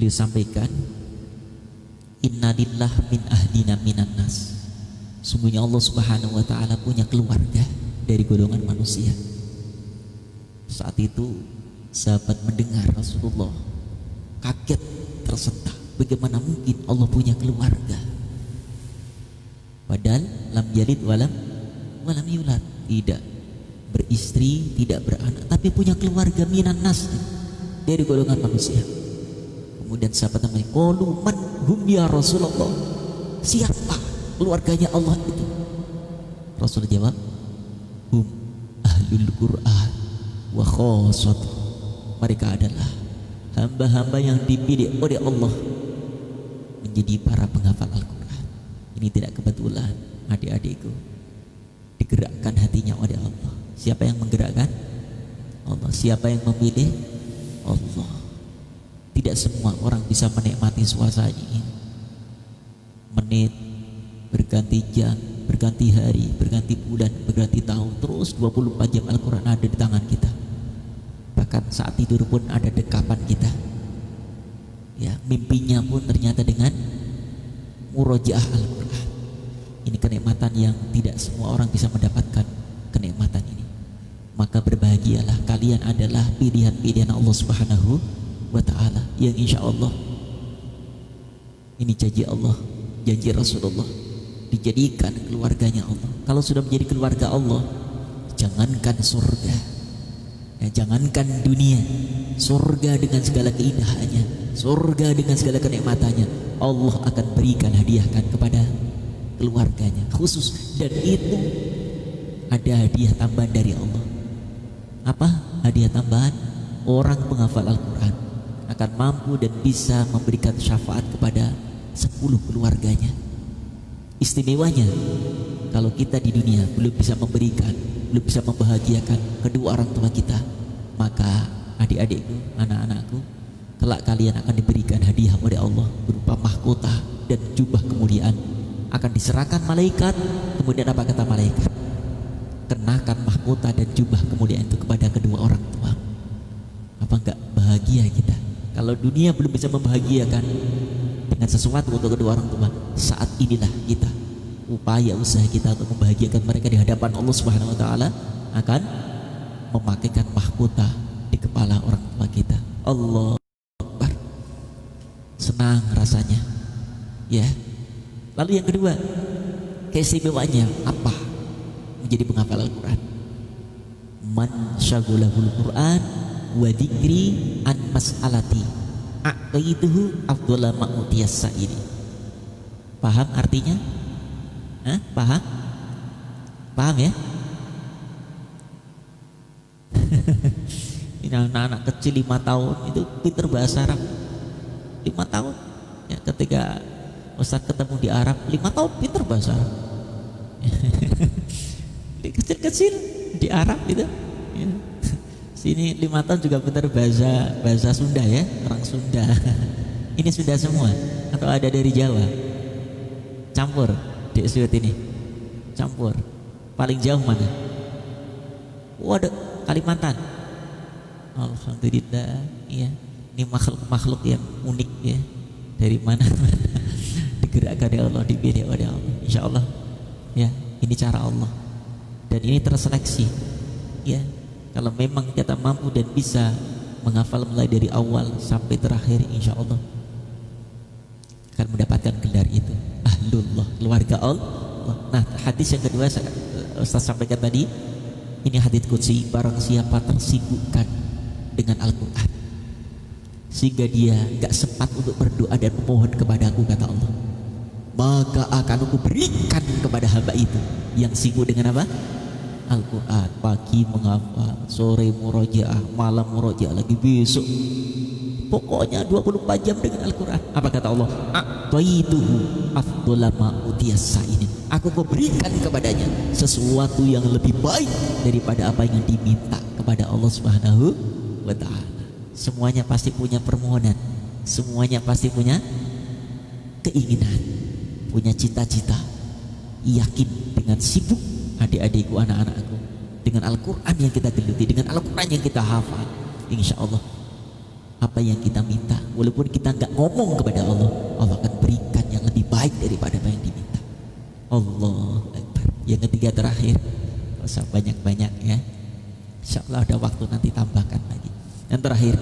beliau sampaikan, innalillah min ahdina minan nas. Sungguhnya Allah Subhanahu wa ta'ala punya keluarga dari golongan manusia. Saat itu sahabat mendengar Rasulullah kaget, tersentak, bagaimana mungkin Allah punya keluarga, padahal lam yalid walam yulad, tidak beristri, tidak beranak, tapi punya keluarga minan nas, dari golongan manusia. Kemudian sahabat namanya, qalu man hum ya Rasulullah, siapa keluarganya Allah itu? Rasul jawab, hum ahlul Qur'an wa khassatuh, mereka adalah hamba-hamba yang dipilih oleh Allah menjadi para penghafal Al-Quran. Ini tidak kebetulan, adik-adikku, digerakkan hatinya oleh Allah. Siapa yang menggerakkan? Allah. Siapa yang memilih? Allah. Tidak semua orang bisa menikmati suasana ini. Menit berganti jam, berganti hari, berganti bulan, berganti tahun, terus 24 jam Al-Quran ada di tangan kita. Bahkan saat tidur pun ada dekapan kita. Ya, mimpinya pun ternyata dengan murojaah Al-Quran. Ini kenikmatan yang tidak semua orang bisa mendapatkan kenikmatan ini. Maka berbahagialah kalian adalah pilihan-pilihan Allah Subhanahu wa ta'ala, yang insya Allah ini janji Allah, janji Rasulullah, dijadikan keluarganya Allah. Kalau sudah menjadi keluarga Allah, jangankan surga, ya, jangankan dunia, surga dengan segala keindahannya, surga dengan segala kenikmatannya, Allah akan berikan, hadiahkan kepada keluarganya khusus. Dan itu ada hadiah tambahan dari Allah. Apa hadiah tambahan? Orang penghafal Al-Quran akan mampu dan bisa memberikan syafaat kepada 10 keluarganya. Istimewanya, kalau kita di dunia belum bisa memberikan, belum bisa membahagiakan kedua orang tua kita, maka adik-adikku, anak-anakku, kelak kalian akan diberikan hadiah oleh Allah berupa mahkota dan jubah kemuliaan. Akan diserahkan malaikat. Kemudian apa kata malaikat? Kenakan mahkota dan jubah kemuliaan itu kepada kedua orang tua. Apa enggak bahagia kita? Kalau dunia belum bisa membahagiakan dengan sesuatu untuk kedua orang tua, saat inilah kita, upaya usaha kita untuk membahagiakan mereka di hadapan Allah Subhanahu wa ta'ala akan memakaikan mahkota di kepala orang tua kita. Allah Akbar. Senang rasanya, ya. Lalu yang kedua, keistimewaannya apa menjadi penghafal Al-Quran? Man syagulahul Quran wa dzikri an mas'alati aqaituhu afdhala ma'utiyas sa'ili. Paham artinya? Paham? Paham ya? Ini anak-anak kecil 5 tahun itu pinter bahasa Arab. 5 tahun ya, ketika Ustaz ketemu di Arab, 5 tahun pinter bahasa Arab. Kecil-kecil di Arab itu ya. Sini 5 tahun juga pinter bahasa Sunda ya, orang Sunda. Ini Sunda semua atau ada dari Jawa? Campur di Sud ini. Campur. Paling jauh mana? Waduh, Kalimantan. Alhamdulillah, iya. Ini makhluk-makhluk yang unik ya. Dari mana digerakkan oleh Allah, dipilih oleh Allah. Insya Allah, ya. Ini cara Allah. Dan ini terseleksi, ya. Kalau memang kita mampu dan bisa menghafal mulai dari awal sampai terakhir, insya Allah akan mendapatkan gelar itu, ahlullah, keluarga Allah. Nah, hadis yang kedua Ustaz sampaikan tadi, ini hadis qudsi. Barang siapa tersibukkan dengan Al-Quran sehingga dia gak sempat untuk berdoa dan memohon kepada aku, kata Allah, maka akan aku berikan kepada hamba itu yang sibuk dengan apa? Al-Quran. Pagi menghafal, sore murojaah, malam murojaah, lagi besok, pokoknya 24 jam dengan Al-Quran. Apa kata Allah? A'taituhu afdhala ma utiyas sa'ilin. Aku berikan kepadanya sesuatu yang lebih baik daripada apa yang diminta kepada Allah Subhanahu wa ta'ala. Semuanya pasti punya permohonan, semuanya pasti punya keinginan, punya cita-cita. Yakin dengan sibuk adik-adikku, anak-anakku, dengan Al-Quran yang kita geluti, dengan Al-Quran yang kita hafal, insya Allah apa yang kita minta. Walaupun kita nggak ngomong kepada Allah, Allah akan berikan yang lebih baik daripada apa yang diminta. Allah Akbar. Yang ketiga terakhir, gak usah banyak-banyak ya, insya Allah ada waktu nanti tambahkan lagi. Yang terakhir,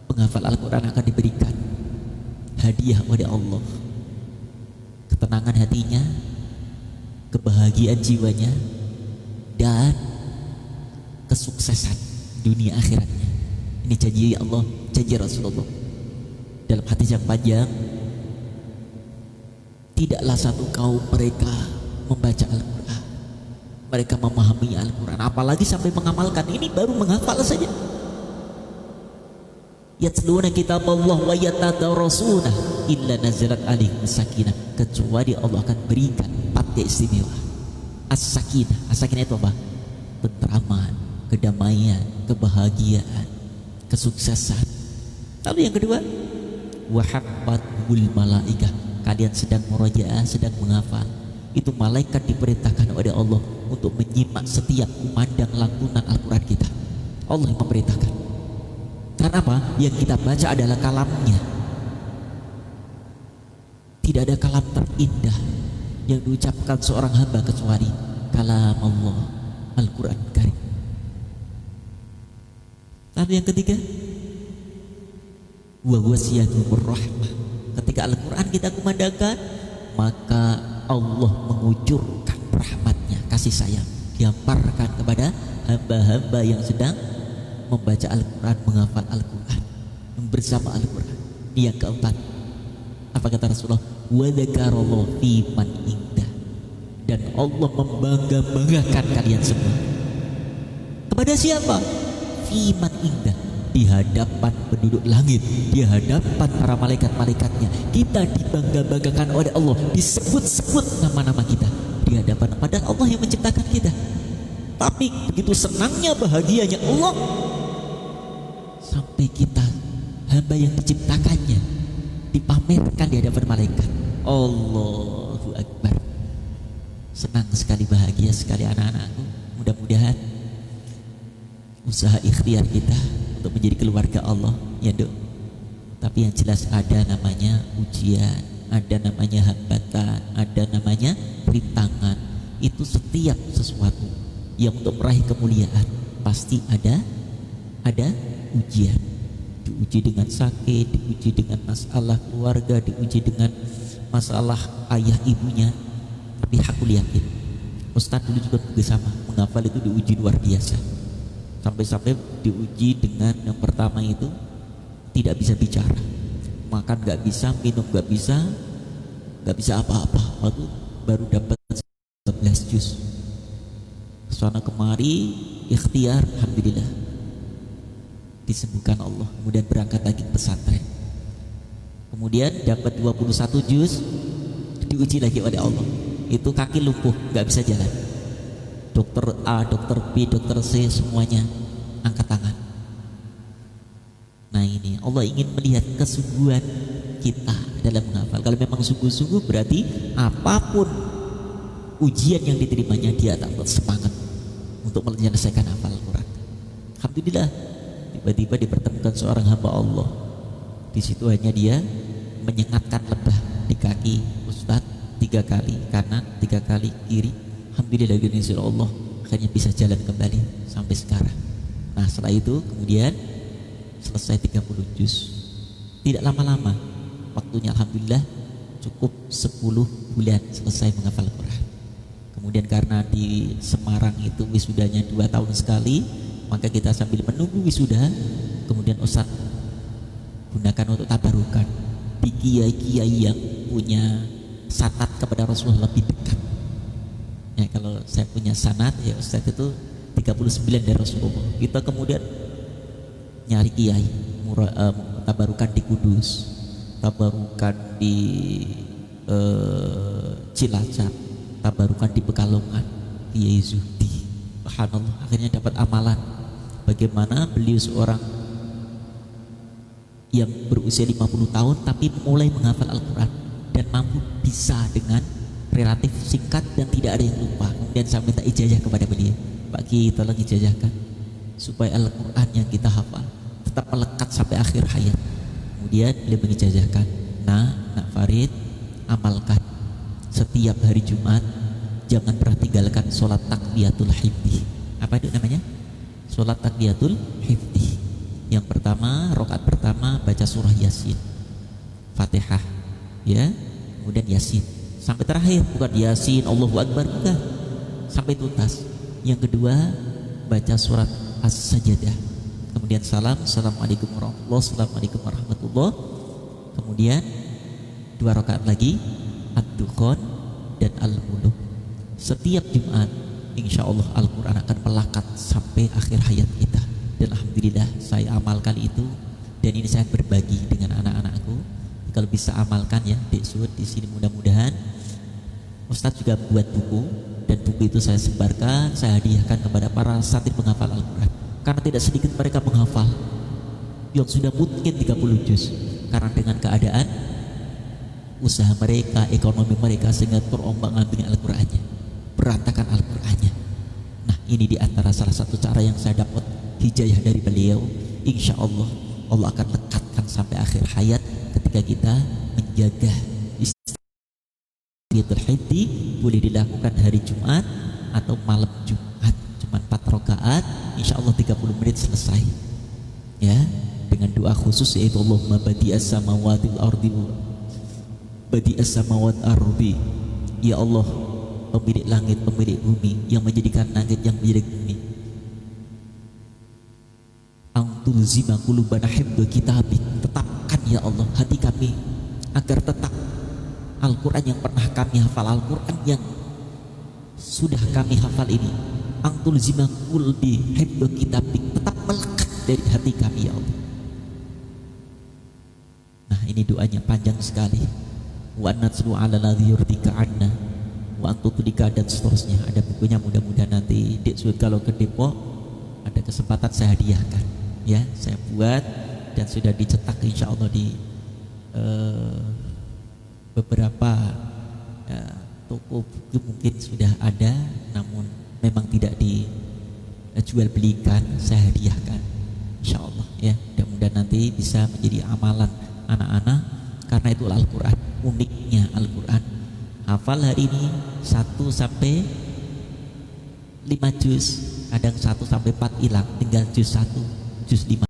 penghafal Al-Quran akan diberikan hadiah oleh Allah, ketenangan hatinya, kebahagiaan jiwanya, dan kesuksesan dunia akhiratnya. Ini janji Allah, janji Rasulullah. Dalam hadis yang panjang, tidaklah satu kaum mereka membaca Al-Quran, mereka memahami Al-Quran, apalagi sampai mengamalkan. Ini baru menghafal saja. Yatluna kitab Allah wa yatadarasuna illa nazalat alaihim sakinah, kecuali Allah akan berikan paket istimewa. As-sakinah, as-sakinah itu apa? Tentraman, kedamaian, kebahagiaan, kesuksesan. Lalu yang kedua, wahabbatul malaikah, kalian sedang murajaah, sedang menghafal, itu malaikat diperintahkan oleh Allah untuk menyimak setiap kumandang lantunan Al-Quran kita. Allah yang memerintahkan. Karena apa? Yang kita baca adalah kalamnya. Tidak ada kalam terindah yang diucapkan seorang hamba kecuali kalam Allah, Al-Quran Karim. Lalu yang ketiga, wa wasiyatul rahmah. Ketika Al-Quran kita kumandangkan, maka Allah mengucurkan rahmatnya, kasih sayang, dihamparkan kepada hamba-hamba yang sedang membaca Al-Quran, menghafal Al-Quran, bersama Al-Quran. Ini yang keempat, apa kata Rasulullah? Wa dzakarallahu fi man indah, dan Allah membangga-banggakan kalian semua. Kepada siapa? Fi man indah, di hadapan penduduk langit, di hadapan para malaikat-malaikatnya. Kita dibangga-banggakan oleh Allah, disebut-sebut nama-nama kita di hadapan, padahal Allah yang menciptakan kita. Tapi begitu senangnya, bahagianya Allah, sampai kita hamba yang diciptakannya dipamerkan di hadapan malaikat. Allahu Akbar. Senang sekali, bahagia sekali anak-anakku. Mudah-mudahan usaha ikhtiar kita untuk menjadi keluarga Allah, ya Dok. Tapi yang jelas ada namanya ujian, ada namanya hambatan, ada namanya rintangan. Itu setiap sesuatu yang untuk meraih kemuliaan pasti ada ujian. Diuji dengan sakit, diuji dengan masalah keluarga, diuji dengan masalah ayah ibunya. Tapi aku yakin Ustadz dulu juga sama, menghafal itu diuji luar biasa. Sampai-sampai diuji dengan yang pertama itu tidak bisa bicara, makan gak bisa, minum gak bisa apa-apa. Waktu baru dapat 11 juz. Kesana kemari ikhtiar, alhamdulillah disembuhkan Allah. Kemudian berangkat lagi ke pesantren. Kemudian dapat 21 juz, diuji lagi oleh Allah. Itu kaki lumpuh, gak bisa jalan. Dokter A, dokter B, dokter C, semuanya angkat tangan. Nah ini Allah ingin melihat kesungguhan kita dalam menghafal. Kalau memang sungguh-sungguh, berarti apapun ujian yang diterimanya, dia tak semangat untuk menyelesaikan hafal Al-Quran. Alhamdulillah, tiba-tiba dipertemukan seorang hamba Allah. Di situ hanya dia menyengatkan lebah di kaki Ustadz 3 kali kanan, 3 kali kiri. Alhamdulillah dengan izin Allah akhirnya bisa jalan kembali sampai sekarang. Nah setelah itu kemudian selesai 30 juz. Tidak lama-lama waktunya, alhamdulillah cukup 10 bulan selesai menghafal Al-Quran. Kemudian karena di Semarang itu wisudanya 2 tahun sekali, maka kita sambil menunggu wisuda, kemudian Ustaz gunakan untuk tabarukan di kiai-kiai yang punya sanad kepada Rasulullah lebih dekat. Ya, kalau saya punya sanad, ya Ustaz itu 39 dari Rasulullah. Kita kemudian nyari kiai, tabarukan di Kudus, tabarukan di Cilacap, tabarukan di Pekalongan, Kiai Zuhdi. Subhanallah, akhirnya dapat amalan bagaimana beliau seorang yang berusia 50 tahun tapi mulai menghafal Al-Quran dan mampu bisa dengan relatif singkat dan tidak ada yang lupa. Kemudian saya minta ijazah kepada beliau, Pak Kiai tolong ijazahkan supaya Al-Quran yang kita hafal tetap melekat sampai akhir hayat. Kemudian beliau mengijazahkan, nak Farid, amalkan setiap hari Jumat, jangan pernah tinggalkan sholat takbiyatul hifdi. Apa itu namanya? Sholat takbiyatul hifdi. Yang pertama, rakaat pertama baca surah Yasin, Fatihah, ya, kemudian Yasin sampai terakhir, bukan Yasin Allahu Akbar, bukan, sampai tuntas. Yang kedua, baca surat As-Sajdah, kemudian salam, assalamualaikum warahmatullahi, assalamualaikum warahmatullahi. Kemudian 2 rakaat lagi Ad-Dukhan dan Al-Muluk. Setiap Jumat insya Allah Al-Quran akan melekat sampai akhir hayat kita. Dan alhamdulillah saya amalkan itu, dan ini saya berbagi dengan anak-anakku. Kalau bisa amalkan ya, Dek Sud di sini, mudah-mudahan. Ustadz juga buat buku, dan buku itu saya sebarkan, saya hadiahkan kepada para santri penghafal Al-Quran. Karena tidak sedikit mereka menghafal yang sudah mungkin 30 juz. Karena dengan keadaan usaha mereka, ekonomi mereka, sehingga terombang-ambing Al-Qurannya, berantakan Al-Qurannya. Nah, ini diantara salah satu cara yang saya dapat hijayah dari beliau. Insya Allah Allah akan lekatkan sampai akhir hayat ketika kita menjaga istiqatul hiddi. Boleh dilakukan hari Jumat atau malam Jumat, cuma 4 rakaat, insya Allah 30 menit selesai ya, dengan doa khusus yaitu Allahumma badi'as samawati wal ardi, badi'as samawati ardi, ya Allah pemilik langit, pemilik bumi, yang menjadikan langit, yang menjadi bumi, angtul zima qulubana hibdu kitabik, tetapkan ya Allah hati kami agar tetap Al-Quran yang pernah kami hafal, Al-Quran yang sudah kami hafal ini, angtul zima qulbi hibdu kitabik, tetap melekat dari hati kami ya Allah. Nah, ini doanya panjang sekali. Wa natslu ala ladzi yurdika anna wa antutulika, dan seterusnya. Ada bukunya, mudah-mudahan nanti Dek Sud kalau ke Depok ada kesempatan saya hadiahkan ya. Saya buat dan sudah dicetak insya Allah di beberapa toko buku mungkin sudah ada, namun memang tidak dijual belikan. Saya hadiahkan insya Allah ya. Mudah-mudahan nanti bisa menjadi amalan anak-anak, karena itu Al-Quran, uniknya Al-Quran. Hafal hari ini 1 sampai 5 juz, kadang 1 sampai 4 hilang, tinggal juz 1, juz 5,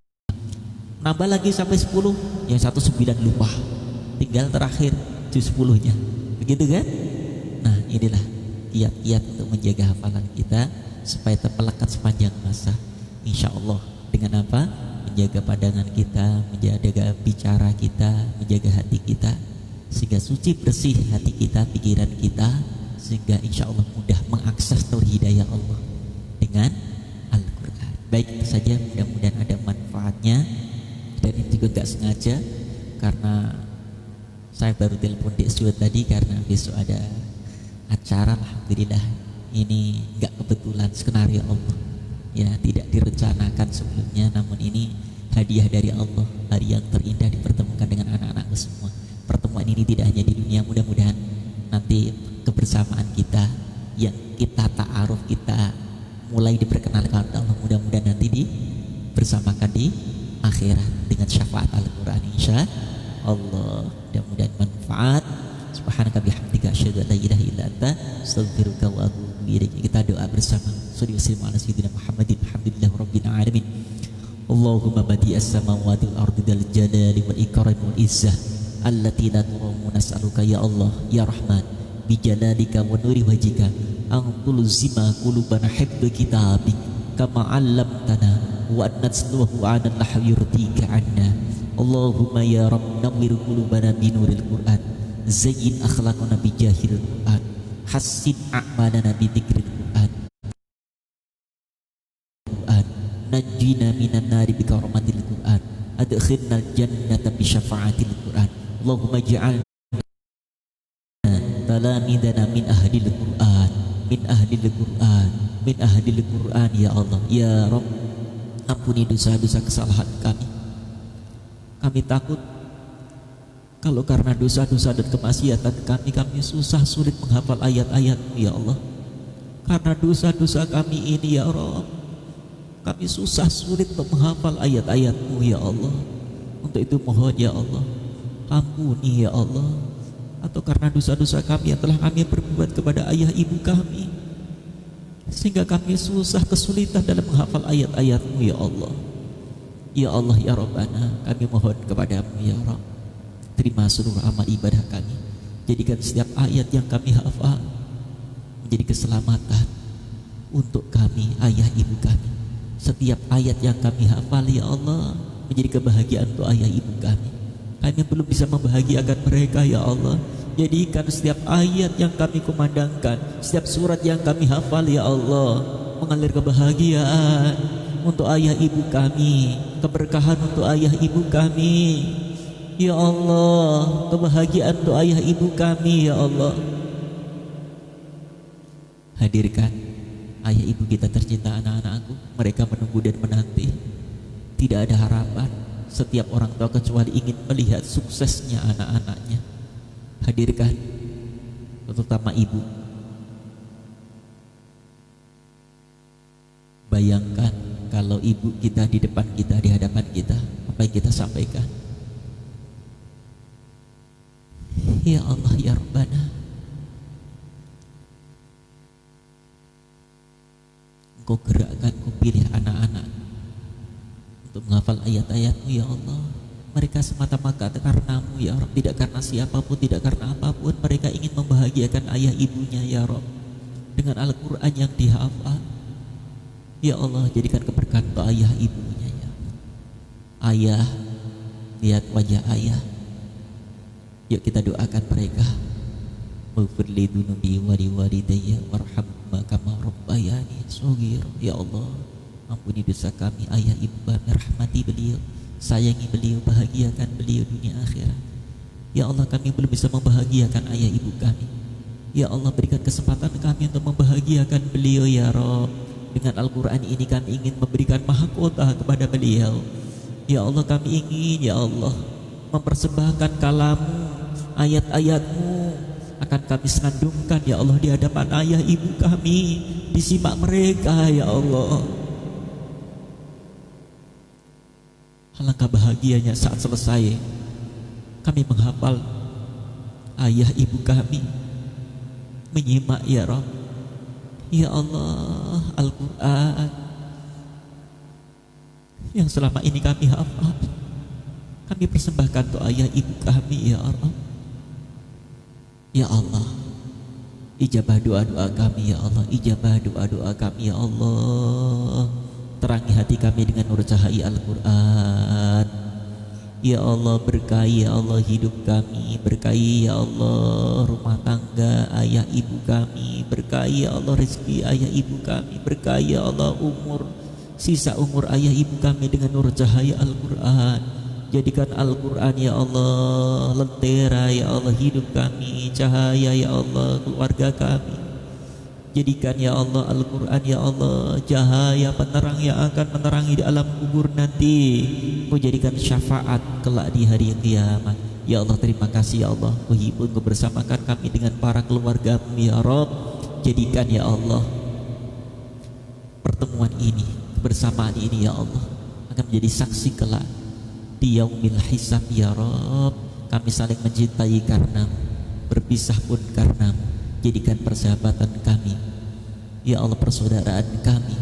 nambah lagi sampai 10, yang 1 9 lupa, tinggal terakhir juz 10-nya, begitu kan? Nah, inilah kiat-kiat untuk menjaga hafalan kita supaya terpelekat sepanjang masa, insya Allah. Dengan apa? Menjaga pandangan kita, menjaga bicara kita, menjaga hati kita, sehingga suci bersih hati kita, pikiran kita, sehingga insya Allah mudah mengakses hidayah Allah dengan Al-Quran. Baik, itu saja, mudah-mudahan ada manfaatnya. Dan ini juga gak sengaja, karena saya baru telepon Dek Sud tadi karena besok ada acara. Alhamdulillah ini gak kebetulan, skenario Allah ya, tidak direncanakan sebelumnya, namun ini hadiah dari Allah, hari yang terindah dipertemukan dengan anak-anakku semua. Pertemuan ini tidak hanya di dunia, mudah-mudahan nanti kebersamaan kita yang kita ta'aruf, kita mulai diperkenalkan Allah, mudah-mudahan nanti dibersamakan di akhirat dengan syafaat Al-Quran insya Allah. Mudah-mudahan manfaat. Subhanaka bihamdika asyhadu an la ilaha illa anta astaghfiruka wa atubu ilaik. Kita doa bersama. Shallallahu alaihi wa sallam Muhammadin alhamdulillah rabbil alamin. Allahumma badi'as samawati wal ardi dzal jalali wal ikram wal izzah allati la turamu, nas'aluka ya Allah ya Rahman bi jalalika wa nuri wajhika antul zima qulubana hibdu kitabik kama 'allamtana wa natsluhu 'ala nahwi yurdika 'anna. Allahumma ya Rabb nawwir qulubana bi nuril Qur'an, zayyin akhlaqana bi jahil Qur'an, hassin a'malana bi dzikril Qur'an, najjina minan nari bi karamatil Qur'an, adkhilnal jannata bi syafa'atil Qur'an. Allahumma ij'alna talamidana min ahlil Qur'an, min ahlil Qur'an, min ahlil Qur'an ya Allah ya Rabb. Ampuni dosa-dosa kesalahan kami. Kami takut kalau karena dosa-dosa dan kemaksiatan kami susah sulit menghafal ayat-ayat-Mu ya Allah. Karena dosa-dosa kami ini ya Rabb, Kami susah sulit untuk menghafal ayat-ayat-Mu ya Allah. Untuk itu mohon ya Allah, ampuni ya Allah. Atau karena dosa-dosa kami yang telah kami perbuat kepada ayah ibu kami, sehingga kami susah kesulitan dalam menghafal ayat-ayat-Mu ya Allah. Ya Allah ya Rabbana, kami mohon kepadamu ya Rabb, terima seluruh amal ibadah kami. Jadikan setiap ayat yang kami hafal menjadi keselamatan untuk kami, ayah ibu kami. Setiap ayat yang kami hafal ya Allah menjadi kebahagiaan untuk ayah ibu kami. Kami belum bisa membahagiakan mereka ya Allah. Jadikan setiap ayat yang kami kumandangkan, setiap surat yang kami hafal ya Allah, mengalir kebahagiaan untuk ayah ibu kami, keberkahan untuk ayah ibu kami ya Allah, kebahagiaan untuk ayah ibu kami ya Allah. Hadirkan ayah ibu kita tercinta, anak-anakku, mereka menunggu dan menanti. Tidak ada harapan setiap orang tua kecuali ingin melihat suksesnya anak-anaknya. Hadirkan, terutama ibu. Bayangkan kalau ibu kita di depan kita, di hadapan kita, apa yang kita sampaikan. Ya Allah ya Rabbana, Engkau gerakkan, Engkau pilih anak-anak untuk menghafal ayat-ayat-Mu ya Allah. Mereka semata-mata karena-Mu ya Rabb, tidak karena siapapun, tidak karena apapun. Mereka ingin membahagiakan ayah ibunya ya Rabb dengan Al-Quran yang dihafal. Ya Allah, jadikan keberkahan untuk ayah ibunya ya Allah. Ayah, lihat wajah ayah, yuk kita doakan mereka. Maghfir li dunubi wa li walidayya warhamhuma kama rabbayani shaghira. Ya Allah, ampuni dosa kami, ayah ibu kami, rahmati beliau, sayangi beliau, bahagiakan beliau dunia akhirat. Ya Allah, kami belum bisa membahagiakan ayah ibu kami. Ya Allah, berikan kesempatan kami untuk membahagiakan beliau ya Rabb. Dengan Al-Quran ini kami ingin memberikan mahkota kepada beliau. Ya Allah, kami ingin ya Allah mempersembahkan kalam-Mu, ayat-ayat-Mu akan kami senandungkan ya Allah di hadapan ayah ibu kami, disimak mereka ya Allah. Alangkah bahagianya saat selesai kami menghafal ayah ibu kami, menyimak ya Rabb. Ya Allah, Al-Quran yang selama ini kami hafal, kami persembahkan untuk ayah ibu kami ya Rabb. Ya Allah, ijabah doa-doa kami ya Allah, ijabah doa-doa kami ya Allah. Terangi hati kami dengan nur cahaya Al-Quran. Ya Allah, berkahi ya Allah hidup kami, berkahi ya Allah rumah tangga ayah ibu kami, berkahi ya Allah rezeki ayah ibu kami, berkahi ya Allah sisa umur ayah ibu kami dengan nur cahaya Al-Quran. Jadikan Al-Quran ya Allah lentera ya Allah hidup kami, cahaya ya Allah keluarga kami. Jadikan ya Allah Al-Quran ya Allah cahaya penerang yang akan menerangi di alam kubur nanti. Kau jadikan syafaat kelak di hari kiamat. Ya Allah, terima kasih ya Allah, Kau hibur, Kau bersamakan kami dengan para keluarga-Mu ya Rabb. Jadikan ya Allah pertemuan ini, kebersamaan ini ya Allah akan menjadi saksi kelak di yaumil hisab ya Rabb. Kami saling mencintai karena berpisah pun karena. Jadikan persahabatan kami ya Allah, persaudaraan kami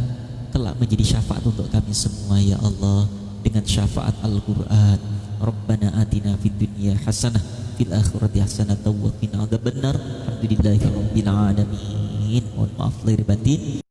kelak menjadi syafaat untuk kami semua ya Allah, dengan syafaat Al-Quran. Rabbana atina fid dunya hasanah fil akhirati hasanah wa qina adzabannar. Alhamdulillahirabbil alamin. Mohon maaf lahir batin.